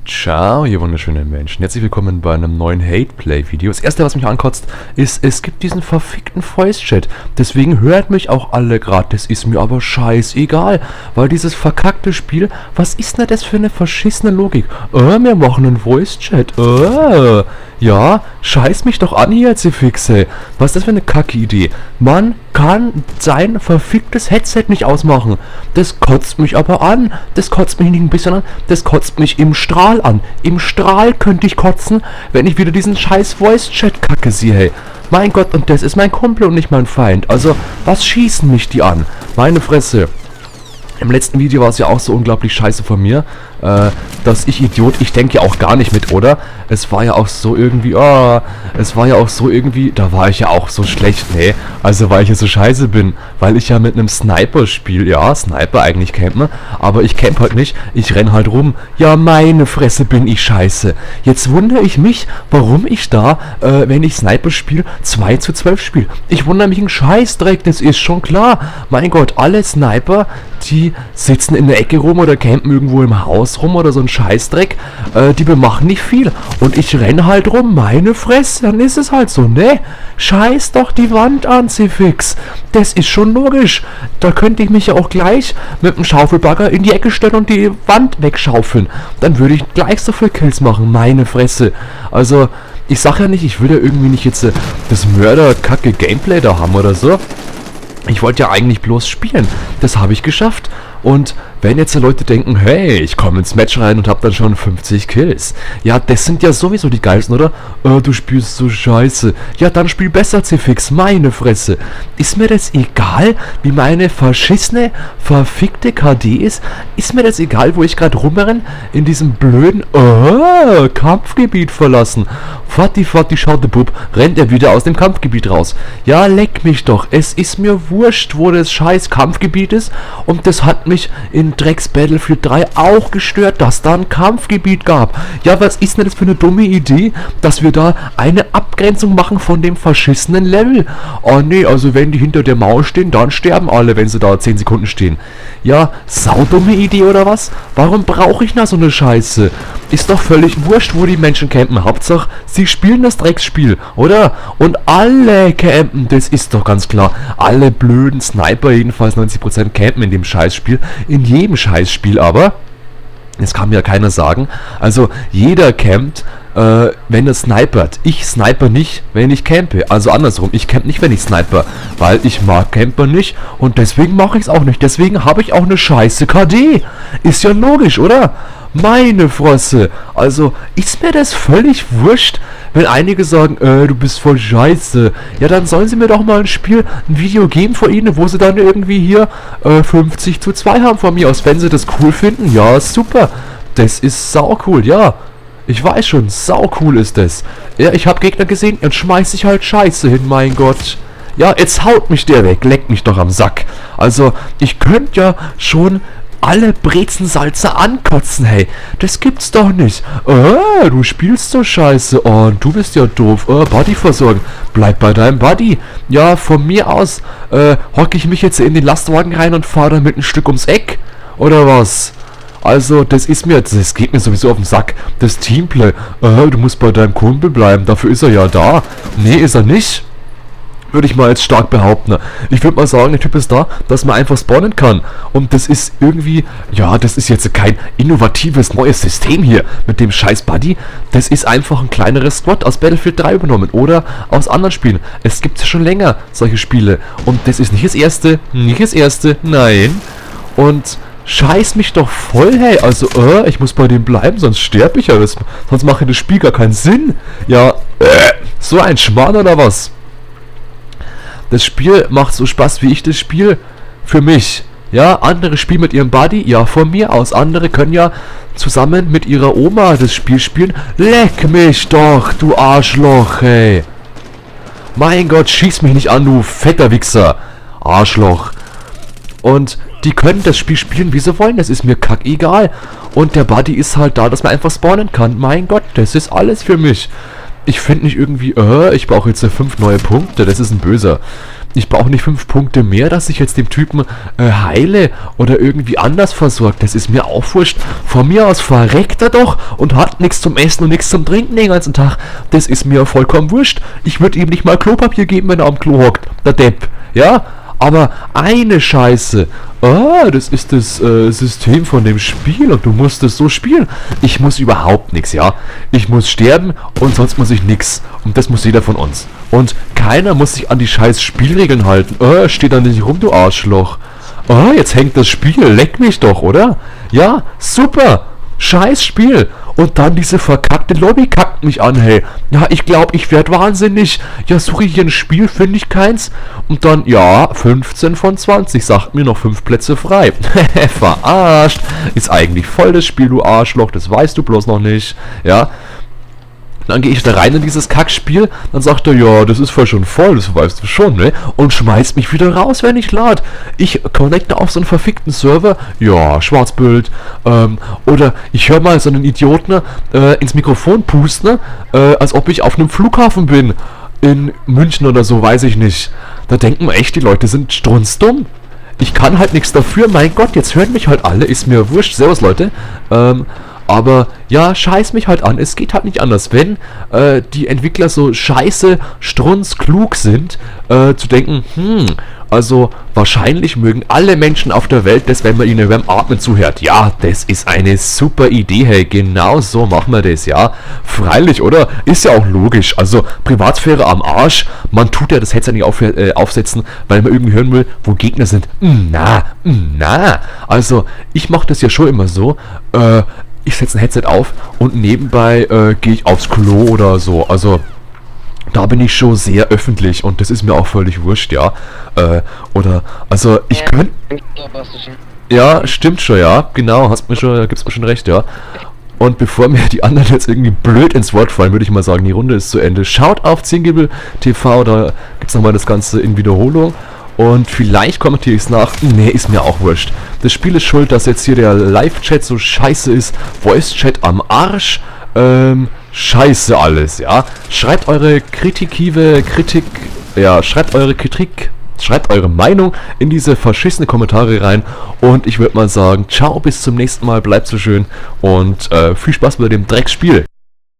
Ciao, ihr wunderschönen Menschen. Herzlich willkommen bei einem neuen Hate-Play-Video. Das erste, was mich ankotzt, ist, es gibt diesen verfickten Voice-Chat. Deswegen hört mich auch alle gerade. Das ist mir aber scheißegal. Weil dieses verkackte Spiel, was ist denn das für eine verschissene Logik? Wir machen einen Voice-Chat. Ja, scheiß mich doch an hier, Zifixe. Was ist das für eine kacke Idee? Man kann sein verficktes Headset nicht ausmachen. Das kotzt mich aber an. Das kotzt mich nicht ein bisschen an. Das kotzt mich im Strahl an. Im Strahl könnte ich kotzen, wenn ich wieder diesen scheiß Voice-Chat-Kacke sehe, hey. Mein Gott, und das ist mein Kumpel und nicht mein Feind. Also, was schießen mich die an? Meine Fresse. Im letzten Video war es ja auch so unglaublich scheiße von mir, dass ich Idiot, ich denke ja auch gar nicht mit, oder? Es war ja auch so irgendwie, da war ich ja auch so schlecht, nee, also weil ich ja so scheiße bin, weil ich ja mit einem Sniper spiele, ja, Sniper eigentlich campen, aber ich camp halt nicht, ich renn halt rum, ja meine Fresse bin ich scheiße. Jetzt wundere ich mich, warum ich da, wenn ich Sniper spiele, 2:12 spiele. Ich wundere mich einen Scheißdreck, das ist schon klar, mein Gott, alle Sniper, die sitzen in der Ecke rum oder campen irgendwo im Haus rum oder so ein Scheißdreck, die bemachen nicht viel. Und ich renne halt rum, meine Fresse, dann ist es halt so, ne? Scheiß doch die Wand an, Cifix. Das ist schon logisch. Da könnte ich mich ja auch gleich mit dem Schaufelbagger in die Ecke stellen und die Wand wegschaufeln. Dann würde ich gleich so viel Kills machen, meine Fresse. Also, ich sag ja nicht, ich will ja irgendwie nicht jetzt das Mörder-Kacke-Gameplay da haben oder so. Ich wollte ja eigentlich bloß spielen. Das habe ich geschafft. Und wenn jetzt die Leute denken, hey, ich komme ins Match rein und habe dann schon 50 Kills. Ja, das sind ja sowieso die geilsten, oder? Du spielst so scheiße. Ja, dann spiel besser, Cifix, meine Fresse. Ist mir das egal, wie meine verschissene, verfickte KD ist? Ist mir das egal, wo ich gerade rumrenne? In diesem blöden, Kampfgebiet verlassen. Fatti, schaut der Bub, rennt er wieder aus dem Kampfgebiet raus. Ja, leck mich doch. Es ist mir wurscht, wo das scheiß Kampfgebiet ist. Und das hat mich in Drecks Battlefield 3 auch gestört, dass da ein Kampfgebiet gab. Ja, was ist denn das für eine dumme Idee, dass wir da eine Abgrenzung machen von dem verschissenen Level? Oh nee, also wenn die hinter der Mauer stehen, dann sterben alle, wenn sie da 10 Sekunden stehen. Ja, saudumme Idee oder was? Warum brauche ich da so eine Scheiße? Ist doch völlig wurscht, wo die Menschen campen. Hauptsache, sie spielen das Drecksspiel, oder? Und alle campen, das ist doch ganz klar. Alle blöden Sniper, jedenfalls 90% campen in dem Scheißspiel. In jedem Scheißspiel aber. Das kann mir ja keiner sagen. Also, jeder campt, wenn er snipert. Ich sniper nicht, wenn ich campe. Also andersrum, ich camp nicht, wenn ich sniper. Weil ich mag Camper nicht und deswegen mache ich es auch nicht. Deswegen habe ich auch eine scheiße KD. Ist ja logisch, oder? Meine Fresse. Also, ist mir das völlig wurscht, wenn einige sagen, du bist voll scheiße. Ja, dann sollen sie mir doch mal ein Video geben von ihnen, wo sie dann irgendwie hier 50:2 haben von mir aus. Wenn sie das cool finden, ja, super. Das ist sau cool, ja. Ich weiß schon, sau cool ist das. Ja, ich habe Gegner gesehen und schmeiß ich halt Scheiße hin, mein Gott. Ja, jetzt haut mich der weg, leckt mich doch am Sack. Also, ich könnte ja schon alle Brezensalzer ankotzen, hey. Das gibt's doch nicht. Du spielst so scheiße. Oh, und du bist ja doof. Buddy versorgen. Bleib bei deinem Buddy. Ja, von mir aus hocke ich mich jetzt in den Lastwagen rein und fahre damit ein Stück ums Eck. Oder was? Also, das geht mir sowieso auf den Sack. Das Teamplay. Du musst bei deinem Kumpel bleiben. Dafür ist er ja da. Nee, ist er nicht. Würde ich mal jetzt stark behaupten. Ich würde mal sagen, der Typ ist da, dass man einfach spawnen kann. Und das ist irgendwie, ja, das ist jetzt kein innovatives neues System hier mit dem scheiß Buddy. Das ist einfach ein kleineres Squad aus Battlefield 3 übernommen oder aus anderen Spielen. Es gibt ja schon länger solche Spiele. Und das ist nicht das erste, nein. Und scheiß mich doch voll, hey. Also, ich muss bei dem bleiben, sonst sterbe ich ja. Sonst mache das Spiel gar keinen Sinn. Ja, so ein Schmarrn oder was? Das Spiel macht so Spaß, wie ich das Spiel für mich. Ja, andere spielen mit ihrem Buddy, ja, von mir aus. Andere können ja zusammen mit ihrer Oma das Spiel spielen. Leck mich doch, du Arschloch, hey. Mein Gott, schieß mich nicht an, du fetter Wichser. Arschloch. Und die können das Spiel spielen, wie sie wollen. Das ist mir kackegal. Und der Buddy ist halt da, dass man einfach spawnen kann. Mein Gott, das ist alles für mich. Ich finde nicht irgendwie, ich brauche jetzt 5 neue Punkte, das ist ein Böser. Ich brauche nicht 5 Punkte mehr, dass ich jetzt dem Typen heile oder irgendwie anders versorgt. Das ist mir auch wurscht. Von mir aus verreckt er doch und hat nichts zum Essen und nichts zum Trinken den ganzen Tag. Das ist mir vollkommen wurscht. Ich würde ihm nicht mal Klopapier geben, wenn er am Klo hockt. Der Depp. Ja? Aber eine Scheiße. Das ist das System von dem Spiel und du musst es so spielen. Ich muss überhaupt nichts, ja. Ich muss sterben und sonst muss ich nichts. Und das muss jeder von uns. Und keiner muss sich an die scheiß Spielregeln halten. Steh da nicht rum, du Arschloch. Jetzt hängt das Spiel. Leck mich doch, oder? Ja, super. Scheiß Spiel. Und dann diese verkackte Lobby kackt mich an, hey. Ja, ich glaube, ich werde wahnsinnig. Ja, suche ich hier ein Spiel, finde ich keins. Und dann, ja, 15 von 20. Sagt mir noch 5 Plätze frei. Verarscht. Ist eigentlich voll das Spiel, du Arschloch. Das weißt du bloß noch nicht. Ja. Dann gehe ich da rein in dieses Kackspiel, dann sagt er, ja, das ist voll schon voll, das weißt du schon, ne? Und schmeißt mich wieder raus, wenn ich lade. Ich connecte auf so einen verfickten Server, ja, Schwarzbild, oder ich höre mal so einen Idioten ins Mikrofon pusten, als ob ich auf einem Flughafen bin, in München oder so, weiß ich nicht. Da denken echt, die Leute sind strunzdumm. Ich kann halt nichts dafür, mein Gott, jetzt hören mich halt alle, ist mir wurscht, servus Leute, aber ja, scheiß mich halt an. Es geht halt nicht anders. Wenn die Entwickler so scheiße, strunzklug sind, zu denken, also wahrscheinlich mögen alle Menschen auf der Welt das, wenn man ihnen beim Atmen zuhört. Ja, das ist eine super Idee, hey. Genau so machen wir das, ja. Freilich, oder? Ist ja auch logisch. Also Privatsphäre am Arsch. Man tut ja das Headset nicht aufsetzen, weil man irgendwie hören will, wo Gegner sind. Na. Also ich mache das ja schon immer so. Ich setze ein Headset auf und nebenbei gehe ich aufs Klo oder so. Also da bin ich schon sehr öffentlich und das ist mir auch völlig wurscht, ja. Also ich könnte... Ja, stimmt schon, ja. Genau, gibt's mir schon recht, ja. Und bevor mir die anderen jetzt irgendwie blöd ins Wort fallen, würde ich mal sagen, die Runde ist zu Ende. Schaut auf Zingible TV, da gibt's nochmal das Ganze in Wiederholung. Und vielleicht kommentiere ich es nach. Nee, ist mir auch wurscht. Das Spiel ist schuld, dass jetzt hier der Live-Chat so scheiße ist. Voice-Chat am Arsch. Scheiße alles, ja. Schreibt eure Kritik, schreibt eure Meinung in diese verschissene Kommentare rein. Und ich würde mal sagen, ciao, bis zum nächsten Mal. Bleibt so schön. Und viel Spaß bei dem Drecksspiel.